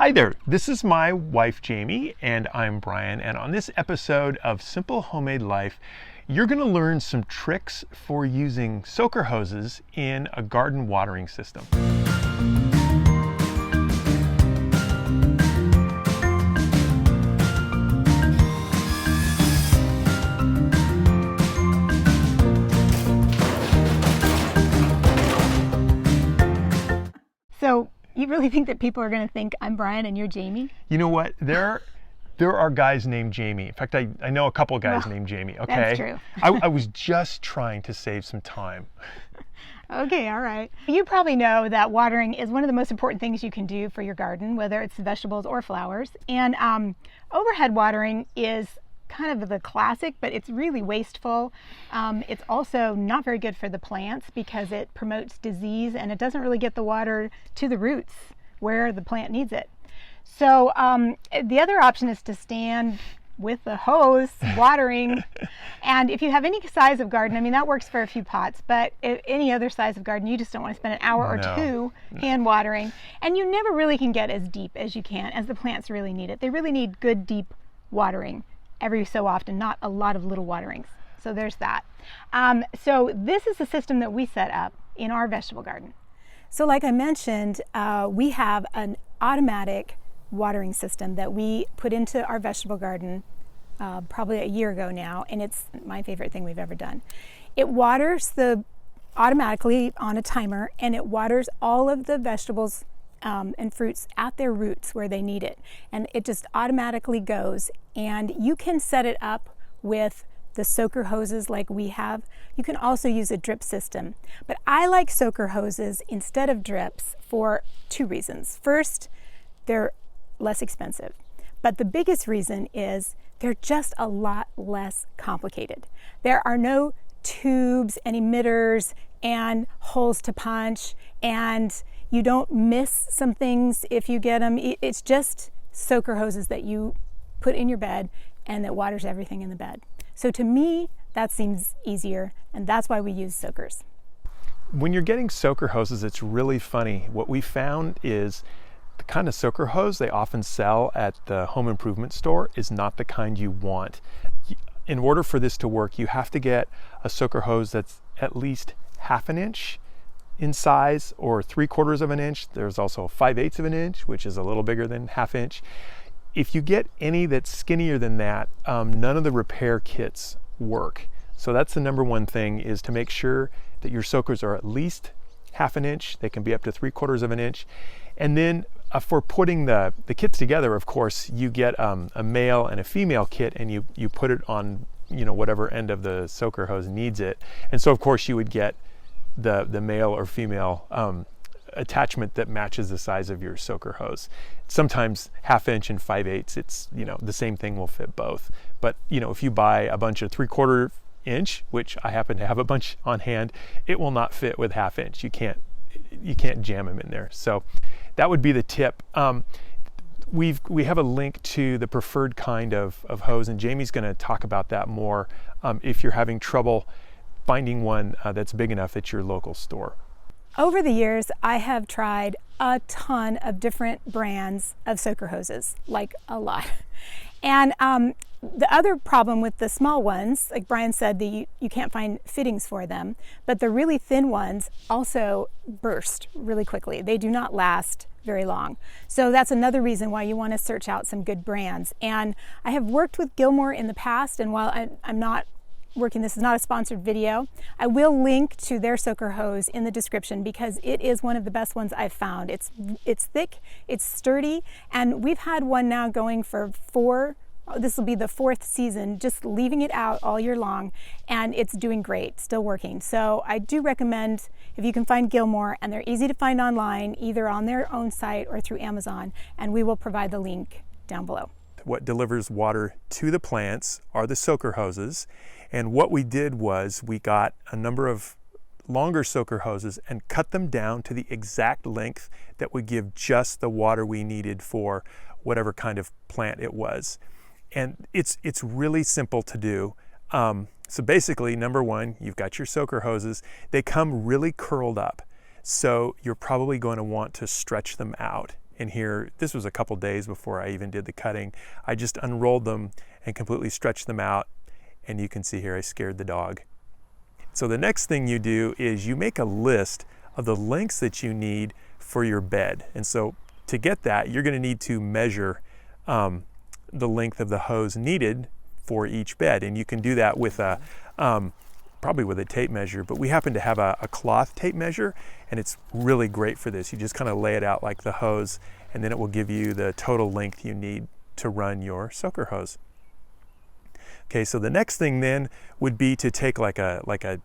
Hi there, this is my wife Jamie and I'm Brian, and on this episode of Simple Homemade Life, you're going to learn some tricks for using soaker hoses in a garden watering system. So you really think that people are going to think I'm Brian and you're Jamie? You know what? There are guys named Jamie. In fact, I know a couple of guys named Jamie. Okay, that's true. I was just trying to save some time. Okay, all right. You probably know that watering is one of the most important things you can do for your garden, whether it's vegetables or flowers. And overhead watering is kind of the classic, but it's really wasteful. It's also not very good for the plants because it promotes disease and it doesn't really get the water to the roots where the plant needs it. So the other option is to stand with the hose watering. And if you have any size of garden, I mean, that works for a few pots, but if any other size of garden, you just don't want to spend an hour or two hand watering. And you never really can get as deep as you can, as the plants really need it. They really need good deep watering every so often, not a lot of little waterings. So there's that. So this is the system that we set up in our vegetable garden. So like I mentioned, we have an automatic watering system that we put into our vegetable garden probably a year ago now, and it's my favorite thing we've ever done. It waters automatically on a timer, and it waters all of the vegetables and fruits at their roots where they need it, and it just automatically goes. And you can set it up with the soaker hoses like we have. You can also use a drip system, but I like soaker hoses instead of drips for two reasons. First, they're less expensive, but the biggest reason is they're just a lot less complicated. There are no tubes and emitters and holes to punch, and you don't miss some things if you get them. It's just soaker hoses that you put in your bed and that waters everything in the bed. So to me, that seems easier, and that's why we use soakers. When you're getting soaker hoses, it's really funny. What we found is the kind of soaker hose they often sell at the home improvement store is not the kind you want. In order for this to work, you have to get a soaker hose that's at least 1/2 inch in size or 3/4 of an inch. There's also 5/8 of an inch, which is a little bigger than 1/2 inch. If you get any that's skinnier than that, none of the repair kits work. So that's the number one thing, is to make sure that your soakers are at least 1/2 inch. They can be up to 3/4 of an inch. And then for putting the kits together, of course, you get a male and a female kit, and you put it on, whatever end of the soaker hose needs it. And so of course you would get the male or female attachment that matches the size of your soaker hose. Sometimes 1/2 inch and 5/8, it's, the same thing will fit both. But, if you buy a bunch of 3/4 inch, which I happen to have a bunch on hand, it will not fit with 1/2 inch. You can't jam them in there. So that would be the tip. We have a link to the preferred kind of hose, and Jamie's going to talk about that more if you're having trouble finding one that's big enough at your local store. Over the years, I have tried a ton of different brands of soaker hoses, like a lot. And the other problem with the small ones, like Brian said, you can't find fittings for them, but the really thin ones also burst really quickly. They do not last very long. So that's another reason why you want to search out some good brands. And I have worked with Gilmour in the past, and while I'm not working, this is not a sponsored video, I will link to their soaker hose in the description because it is one of the best ones I've found. It's thick, it's sturdy, and we've had one now going for this will be the 4th season, just leaving it out all year long, and it's doing great, still working. So I do recommend, if you can find Gilmour, and they're easy to find online, either on their own site or through Amazon, and we will provide the link down below. What delivers water to the plants are the soaker hoses. And what we did was we got a number of longer soaker hoses and cut them down to the exact length that would give just the water we needed for whatever kind of plant it was. And it's really simple to do. So basically, number one, you've got your soaker hoses. They come really curled up. So you're probably going to want to stretch them out. in here. This was a couple days before I even did the cutting. I just unrolled them and completely stretched them out, and you can see here I scared the dog. So the next thing you do is you make a list of the lengths that you need for your bed. And so to get that, you're going to need to measure the length of the hose needed for each bed. And you can do that with a, probably with a tape measure, but we happen to have a cloth tape measure, and it's really great for this. You just kind of lay it out like the hose, and then it will give you the total length you need to run your soaker hose. Okay, so the next thing then would be to take like a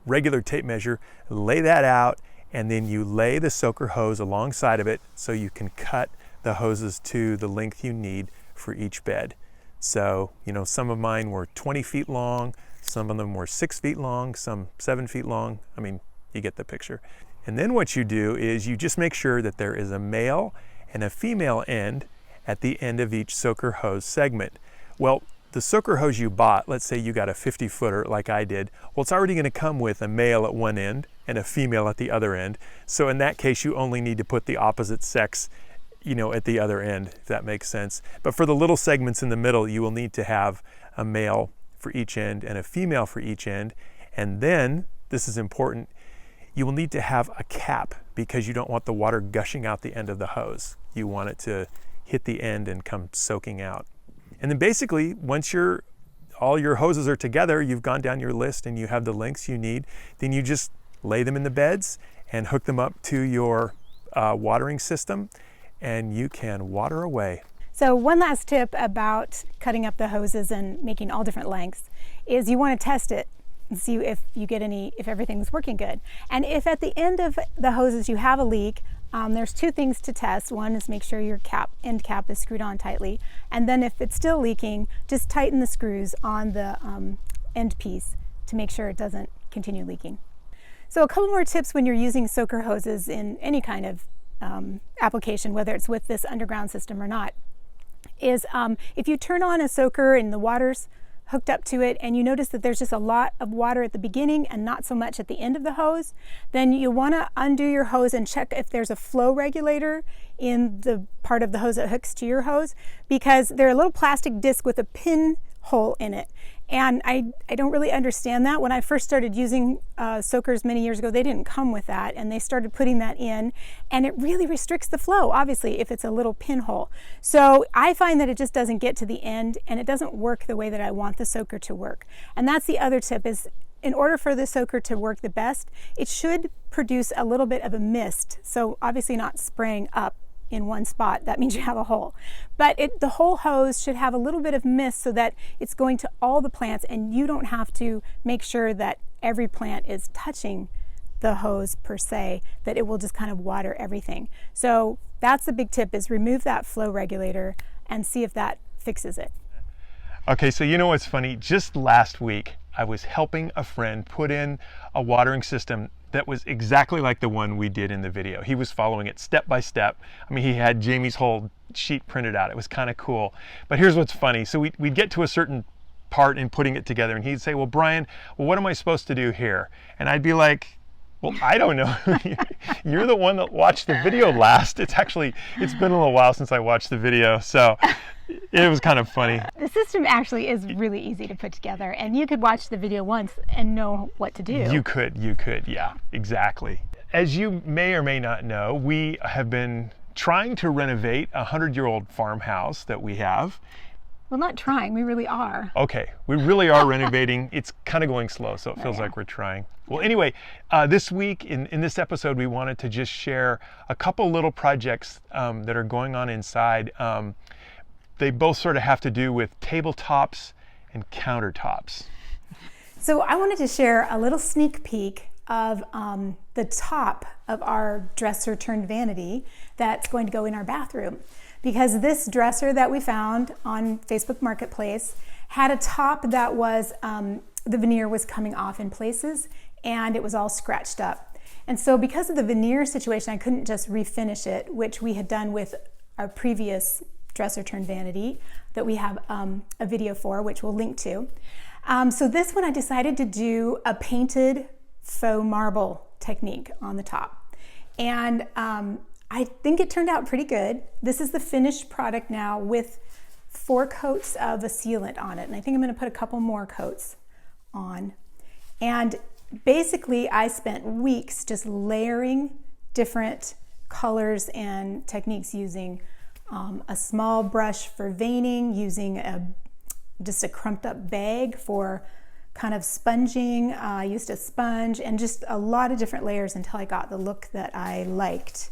regular tape measure, lay that out, and then you lay the soaker hose alongside of it so you can cut the hoses to the length you need for each bed. So, you know, some of mine were 20 feet long, some of them were 6 feet long, some 7 feet long. I mean, you get the picture. And then what you do is you just make sure that there is a male and a female end at the end of each soaker hose segment. Well, the soaker hose you bought, let's say you got a 50-footer like I did, well, it's already going to come with a male at one end and a female at the other end. So in that case, you only need to put the opposite sex, you know, at the other end, if that makes sense. But for the little segments in the middle, you will need to have a male for each end and a female for each end. And then, this is important, you will need to have a cap because you don't want the water gushing out the end of the hose. You want it to hit the end and come soaking out. And then basically, once all your hoses are together, you've gone down your list and you have the lengths you need, then you just lay them in the beds and hook them up to your watering system, and you can water away. So one last tip about cutting up the hoses and making all different lengths is you want to test it and see if everything's working good. And if at the end of the hoses you have a leak, there's two things to test. One is make sure your end cap is screwed on tightly. And then if it's still leaking, just tighten the screws on the end piece to make sure it doesn't continue leaking. So a couple more tips when you're using soaker hoses in any kind of application, whether it's with this underground system or not, is if you turn on a soaker and the water's hooked up to it and you notice that there's just a lot of water at the beginning and not so much at the end of the hose, then you want to undo your hose and check if there's a flow regulator in the part of the hose that hooks to your hose, because they're a little plastic disc with a pin hole in it. And I don't really understand that. When I first started using soakers many years ago, they didn't come with that, and they started putting that in, and it really restricts the flow, obviously, if it's a little pinhole. So I find that it just doesn't get to the end, and it doesn't work the way that I want the soaker to work. And that's the other tip, is in order for the soaker to work the best, it should produce a little bit of a mist. So obviously not spraying up in one spot, that means you have a hole. But the whole hose should have a little bit of mist so that it's going to all the plants, and you don't have to make sure that every plant is touching the hose per se, that it will just kind of water everything. So that's the big tip, is remove that flow regulator and see if that fixes it. Okay, so you know what's funny? Just last week, I was helping a friend put in a watering system that was exactly like the one we did in the video. He was following it step by step. I mean, he had Jamie's whole sheet printed out. It was kind of cool. But here's what's funny. So we'd get to a certain part in putting it together, and he'd say, well, Brian, what am I supposed to do here? And I'd be like, well, I don't know. You're the one that watched the video last. It's been a little while since I watched the video, so it was kind of funny. The system actually is really easy to put together, and you could watch the video once and know what to do. You could, yeah, exactly. As you may or may not know, we have been trying to renovate a 100-year-old farmhouse that we have. Well, not trying, we really are. Okay, we really are renovating. It's kind of going slow, so it feels like we're trying. Well, anyway, this week in this episode, we wanted to just share a couple little projects that are going on inside. They both sort of have to do with tabletops and countertops. So I wanted to share a little sneak peek of the top of our dresser turned vanity that's going to go in our bathroom. Because this dresser that we found on Facebook Marketplace had a top that was, the veneer was coming off in places and it was all scratched up. And so because of the veneer situation, I couldn't just refinish it, which we had done with our previous dresser turned vanity that we have a video for, which we'll link to. So this one I decided to do a painted faux marble technique on the top. And I think it turned out pretty good. This is the finished product now with 4 coats of a sealant on it. And I think I'm gonna put a couple more coats on. And basically I spent weeks just layering different colors and techniques using a small brush for veining, using just a crumped up bag for kind of sponging. I used a sponge and just a lot of different layers until I got the look that I liked.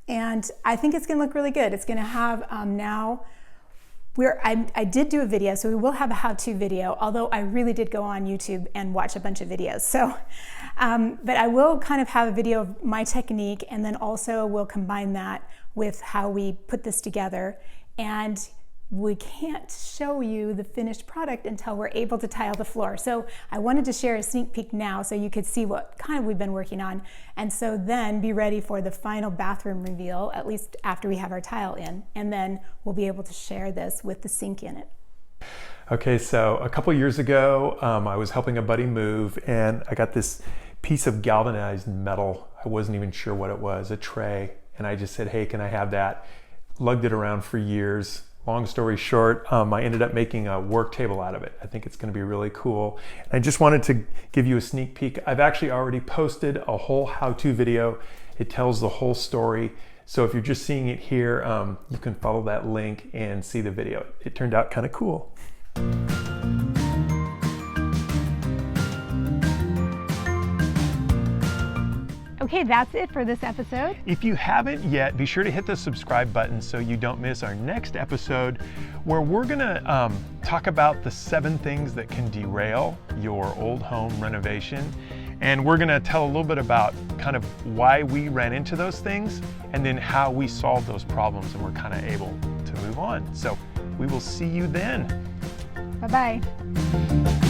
And I think it's gonna look really good. It's gonna have now, I did do a video, so we will have a how-to video, although I really did go on YouTube and watch a bunch of videos. So, but I will kind of have a video of my technique, and then also we'll combine that with how we put this together. And we can't show you the finished product until we're able to tile the floor. So I wanted to share a sneak peek now so you could see what kind of we've been working on. And so then be ready for the final bathroom reveal, at least after we have our tile in. And then we'll be able to share this with the sink in it. Okay, so a couple years ago, I was helping a buddy move, and I got this piece of galvanized metal. I wasn't even sure what it was, a tray. And I just said, hey, can I have that? Lugged it around for years. Long story short, I ended up making a work table out of it. I think it's going to be really cool. And I just wanted to give you a sneak peek. I've actually already posted a whole how-to video. It tells the whole story. So if you're just seeing it here, you can follow that link and see the video. It turned out kind of cool. Okay, that's it for this episode. If you haven't yet, be sure to hit the subscribe button so you don't miss our next episode, where we're gonna talk about the 7 things that can derail your old home renovation. And we're gonna tell a little bit about kind of why we ran into those things and then how we solved those problems and we're kind of able to move on. So we will see you then. Bye-bye.